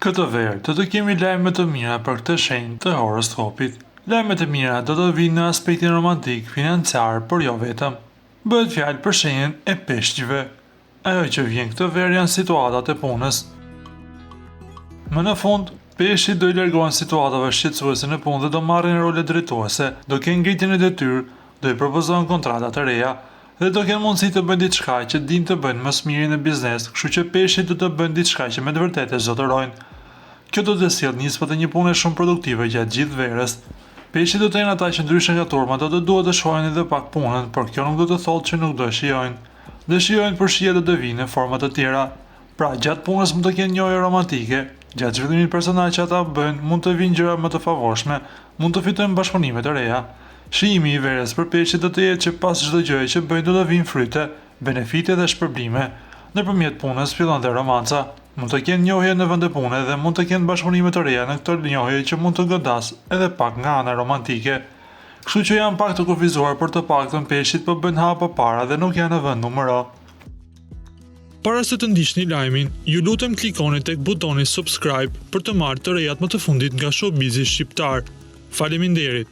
Këtë verë të kemi lajme të mira për këtë shenjë të horoskopit. Lajmet e mira do të vinë në aspektin romantik, financiar, por jo vetëm. Bëhet fjalë për shenjën e peshqve. Ajo që vjen këtë verë janë situatat e punës. Më në fund, peshqit do i largohen situatave shqetësuese në punë dhe do marrin role drejtuese, do kenë ngritjen e detyrë, do i propozohen kontrata të reja dhe do kenë mundësi të bëjnë diçka që din të bëjnë më së miri në biznes, kështu që peshqit do të bëjnë diçka që me të vërtetë zotërojnë. Kjo do të sjellë nismë të një pune shumë produktive gjatë gjithë verës. Peshqit do të jenë ata që ndryshe nga turma do të duhet të shohin edhe pak punën, por kjo nuk do të thotë që nuk do e shijojnë. Dëshirojnë për shije do të vinë në forma të tjera. Pra, gjatë punës mund të kenë njohje romantike, gjatë zhvillimit personal që ata bëjnë mund të vinë gjëra më të favorshme, mund të fitojnë bashkëpunime të reja. Shijimi i verës për peshqit do të jetë që pas çdo gjëje që bëjnë do të vinë fryte, benefite dhe shpërblime. Nëpërmjet punës fillon dhe romanca. Mund të kenë njohje në vend të pune dhe mund të kenë bashkëpunime të reja në këtë njohje që mund të godas edhe pak nga ana romantike. Kështu që janë pak të kufizuar për të paktën peshqit po bëjnë hapa para dhe nuk janë në vend numër O. Para se të ndiqni lajmin, ju lutem klikoni tek butoni subscribe për të marrë të rejat më të fundit nga Showbizi shqiptar. Faleminderit.